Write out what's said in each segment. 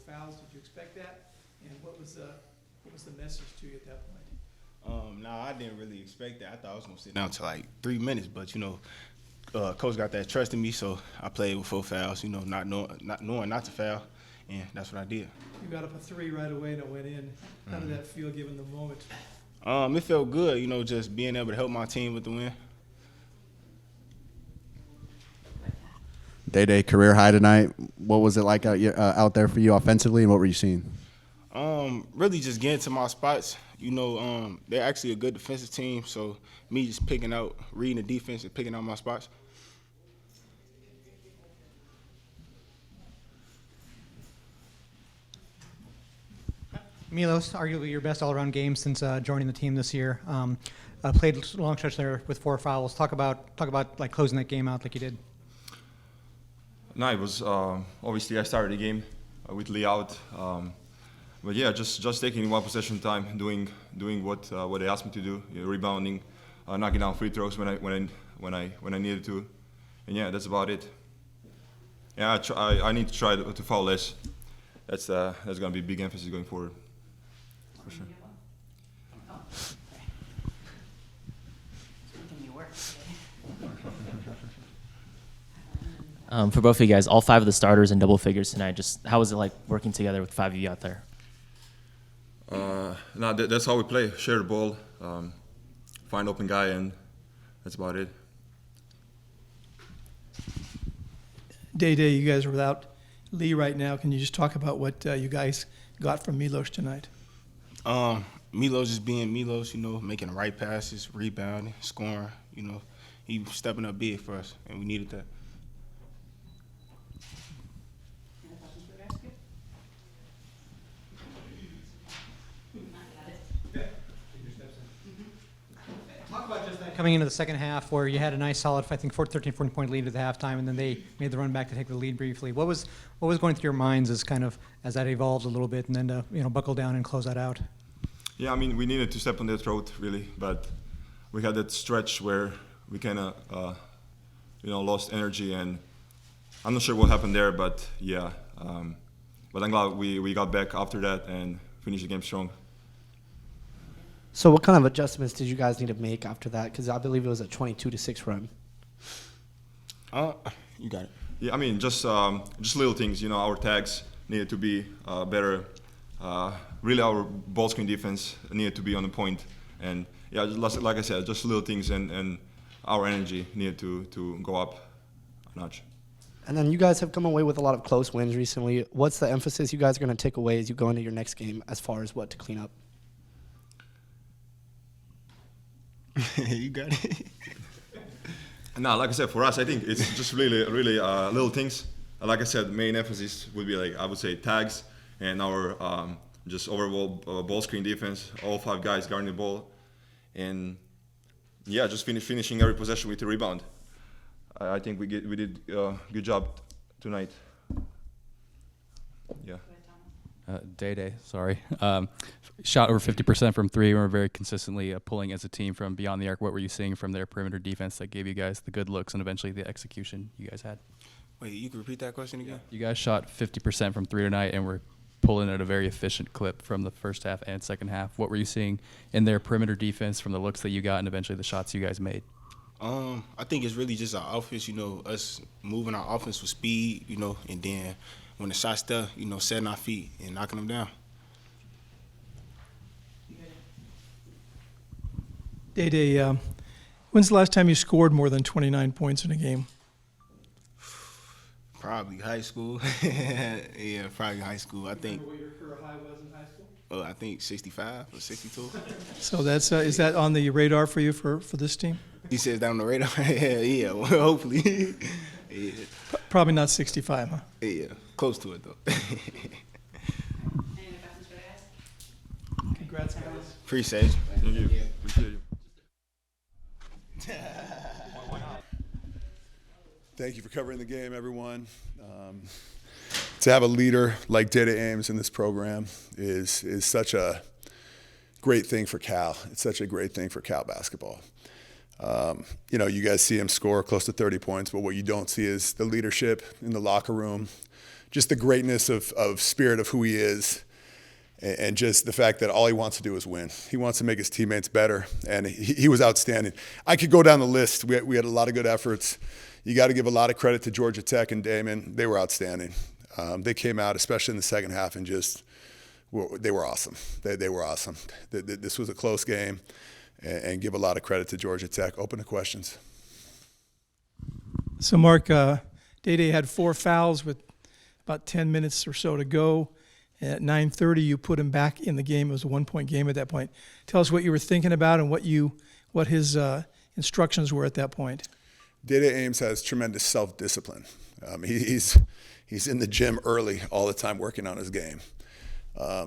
4 fouls. Did you expect that? And what was the message to you at that point? No, I didn't really expect that. I thought I was gonna sit down to like 3 minutes, but coach got that trust in me, so I played with 4 fouls. Not knowing not to foul, and that's what I did. You got up a 3 right away and it went in. How did that feel given the moment? It felt good, just being able to help my team with the win. Dai Dai, career high tonight. What was it like out there for you offensively, and what were you seeing? Really just getting to my spots. They're actually a good defensive team, so me just reading the defense and picking out my spots. Milos, arguably your best all-around game since joining the team this year. Played a long stretch there with 4 fouls. Talk about like closing that game out like you did. No, it was obviously I started the game with Lee out, but yeah, just taking one possession time, doing what they asked me to do, rebounding, knocking down free throws when I needed to, and yeah, that's about it. Yeah, I need to try to foul less. That's gonna be a big emphasis going forward, for sure. For both of you guys, all 5 of the starters in double figures tonight. Just how was it like working together with 5 of you out there? No, that's how we play. Share the ball, find open guy, and that's about it. Dai Dai, you guys are without Lee right now. Can you just talk about what you guys got from Milos tonight? Milos just being Milos, making the right passes, rebounding, scoring. He was stepping up big for us, and we needed that. Talk about just that coming into the second half where you had a nice solid, I think, 13-14-point lead at the halftime, and then they made the run back to take the lead briefly. What was going through your minds as that evolved a little bit, and then to buckle down and close that out? Yeah, I mean, we needed to step on their throat really, but we had that stretch where we kind of lost energy, and I'm not sure what happened there, but yeah. But I'm glad we got back after that and finished the game strong. So what kind of adjustments did you guys need to make after that? Because I believe it was a 22-6 run. You got it. Yeah, I mean, just little things. Our tags needed to be better. Really, our ball screen defense needed to be on the point. And yeah, just like I said, just little things, and our energy needed to go up a notch. And then you guys have come away with a lot of close wins recently. What's the emphasis you guys are going to take away as you go into your next game as far as what to clean up? You got it. No, like I said, for us, I think it's just really little things. Like I said, the main emphasis would be I would say tags and our just overall ball screen defense. All 5 guys guarding the ball, and yeah, just finishing every possession with a rebound. I think we did a good job tonight. Yeah. Dai Dai, sorry. Shot over 50% from 3. We were very consistently pulling as a team from beyond the arc. What were you seeing from their perimeter defense that gave you guys the good looks and eventually the execution you guys had? Wait, you can repeat that question again? You guys shot 50% from 3 tonight and were pulling at a very efficient clip from the first half and second half. What were you seeing in their perimeter defense from the looks that you got and eventually the shots you guys made? I think it's really just our offense, us moving our offense with speed, and then when the shot's there, setting our feet and knocking them down. Dai Dai, when's the last time you scored more than 29 points in a game? Probably high school. Yeah, probably high school. I think. Remember what your career high was in high school? I think 65 or 62. So that's is that on the radar for you for this team? He says that on the radar. Yeah, well, hopefully. Yeah. Probably not 65, huh? Yeah, close to it though. Any other questions for the guys? Congrats, guys. Appreciate you. Thank you. Appreciate you. Thank you for covering the game, everyone. To have a leader like Dai Dai Ames in this program is such a great thing for Cal. It's such a great thing for Cal basketball. You guys see him score close to 30 points, but what you don't see is the leadership in the locker room, just the greatness of spirit of who he is, and just the fact that all he wants to do is win. He wants to make his teammates better, and he was outstanding. I could go down the list. We had a lot of good efforts. You got to give a lot of credit to Georgia Tech and Damon. They were outstanding. They came out, especially in the second half, and they were awesome. They were awesome. This was a close game, and give a lot of credit to Georgia Tech. Open to questions. So, Mark, Dai Dai had 4 fouls with about 10 minutes or so to go. At 9:30, you put him back in the game. It was a 1-point game at that point. Tell us what you were thinking about and what his instructions were at that point. Dai Dai Ames has tremendous self-discipline. He's in the gym early all the time working on his game.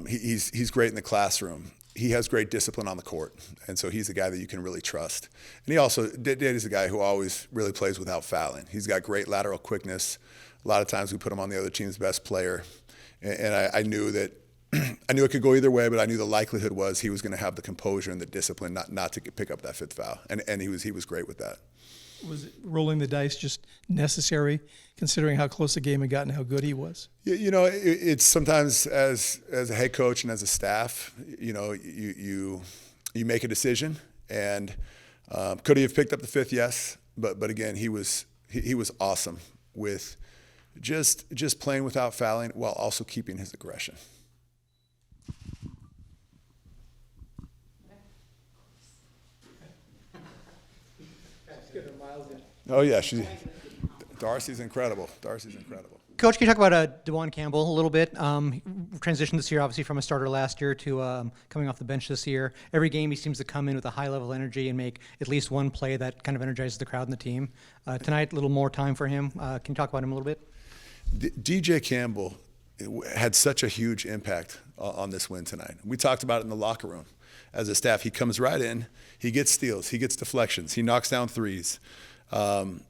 He's great in the classroom. He has great discipline on the court, and so he's a guy that you can really trust. And Dai Dai's a guy who always really plays without fouling. He's got great lateral quickness. A lot of times we put him on the other team's best player, and I knew that I knew it could go either way, but I knew the likelihood was he was going to have the composure and the discipline not to pick up that 5th foul, and he was great with that. Was rolling the dice just necessary, considering how close the game had gotten, how good he was? It's sometimes as a head coach and as a staff, you make a decision, and could he have picked up the 5th? Yes, but again, he was awesome with just playing without fouling while also keeping his aggression. Oh yeah, Darcy's incredible. Coach, can you talk about DeJuan Campbell a little bit? Transitioned this year, obviously, from a starter last year to coming off the bench this year. Every game, he seems to come in with a high-level energy and make at least one play that kind of energizes the crowd and the team. Tonight, a little more time for him. Can you talk about him a little bit? DJ Campbell had such a huge impact on this win tonight. We talked about it in the locker room. As a staff, he comes right in, he gets steals, he gets deflections, he knocks down threes.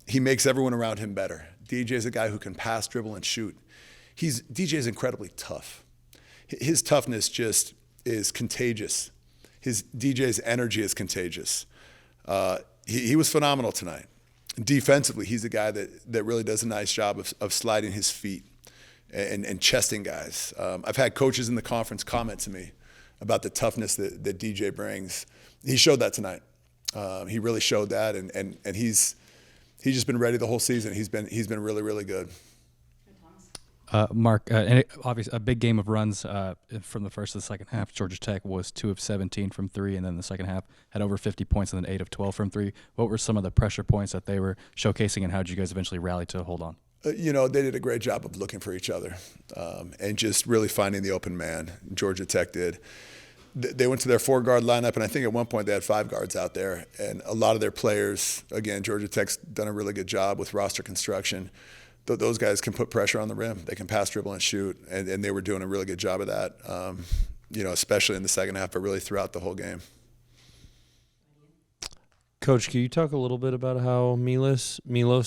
He makes everyone around him better. DJ's a guy who can pass, dribble, and shoot. DJ's incredibly tough. His toughness just is contagious. DJ's energy is contagious. He was phenomenal tonight. Defensively, he's a guy that really does a nice job of sliding his feet and chesting guys. I've had coaches in the conference comment to me about the toughness that DJ brings. He showed that tonight. He really showed that, and he's just been ready the whole season. He's been really, really good. Mark, obviously a big game of runs from the first to the second half. Georgia Tech was 2 of 17 from 3, and then the second half had over 50 points and then 8 of 12 from 3. What were some of the pressure points that they were showcasing, and how did you guys eventually rally to hold on? They did a great job of looking for each other and just really finding the open man. Georgia Tech did. They went to their 4-guard lineup, and I think at one point they had 5 guards out there. And a lot of their players, again, Georgia Tech's done a really good job with roster construction. Those guys can put pressure on the rim. They can pass, dribble, and shoot, and they were doing a really good job of that, especially in the second half, but really throughout the whole game. Coach, can you talk a little bit about how Milos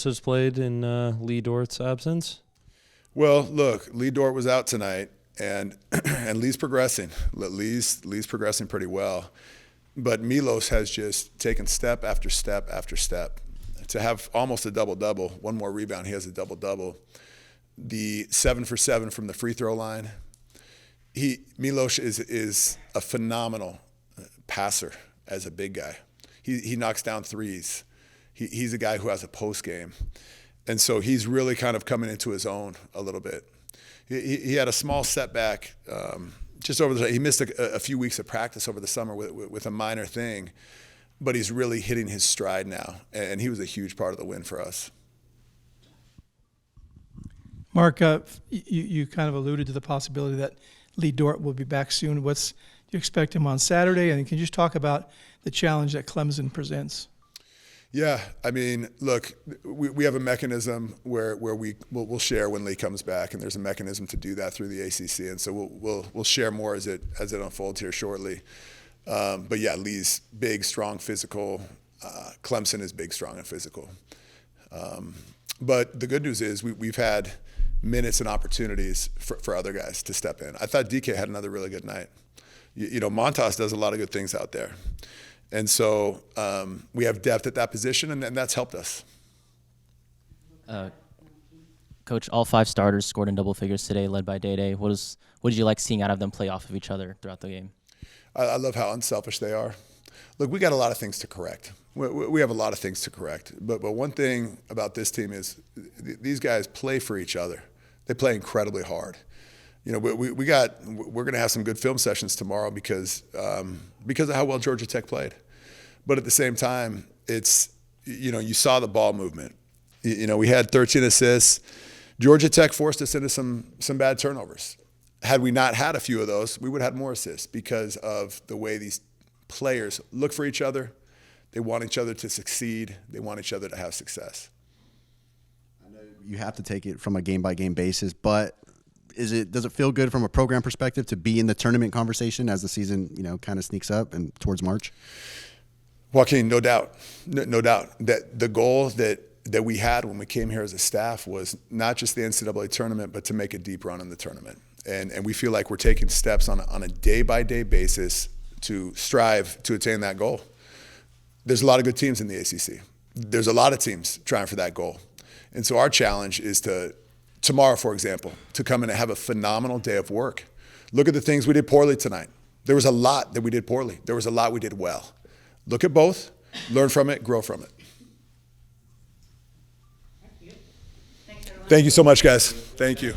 has played in Lee Dort's absence? Well, look, Lee Dort was out tonight. And Lee's progressing. Lee's progressing pretty well. But Milos has just taken step after step after step. To have almost a double-double, one more rebound, he has a double-double. The 7 for 7 from the free throw line. Milos is a phenomenal passer as a big guy. He knocks down threes. He's a guy who has a post game. And so he's really kind of coming into his own a little bit. He had a small setback just over the. He missed a few weeks of practice over the summer with a minor thing, but he's really hitting his stride now, and he was a huge part of the win for us. Mark, you kind of alluded to the possibility that Lee Dort will be back soon. Do you expect him on Saturday? And can you just talk about the challenge that Clemson presents? Yeah, I mean, look, we have a mechanism where we'll share when Lee comes back, and there's a mechanism to do that through the ACC, and so we'll share more as it unfolds here shortly. But yeah, Lee's big, strong, physical. Clemson is big, strong, and physical. But the good news is we've had minutes and opportunities for other guys to step in. I thought DK had another really good night. Montas does a lot of good things out there. And so we have depth at that position, and that's helped us. Coach, all 5 starters scored in double figures today, led by Dai Dai. What did you like seeing out of them play off of each other throughout the game? I love how unselfish they are. Look, we got a lot of things to correct. We have a lot of things to correct. But one thing about this team is these guys play for each other. They play incredibly hard. You know, we're going to have some good film sessions tomorrow because of how well Georgia Tech played. But at the same time, it's, you know, you saw the ball movement. You know, we had 13 assists. Georgia Tech forced us into some bad turnovers. Had we not had a few of those, we would have had more assists because of the way these players look for each other. They want each other to succeed. They want each other to have success. I know you have to take it from a game-by-game basis, but does it feel good from a program perspective to be in the tournament conversation as the season, you know, kind of sneaks up and towards March? Joaquin, no doubt. No doubt that the goal that we had when we came here as a staff was not just the NCAA tournament, but to make a deep run in the tournament. And we feel like we're taking steps on a day-by-day basis to strive to attain that goal. There's a lot of good teams in the ACC. There's a lot of teams trying for that goal. And so our challenge is tomorrow, for example, to come in and have a phenomenal day of work. Look at the things we did poorly tonight. There was a lot that we did poorly. There was a lot we did well. Look at both, learn from it, grow from it. Thanks, everyone. Thank you so much, guys. Thank you.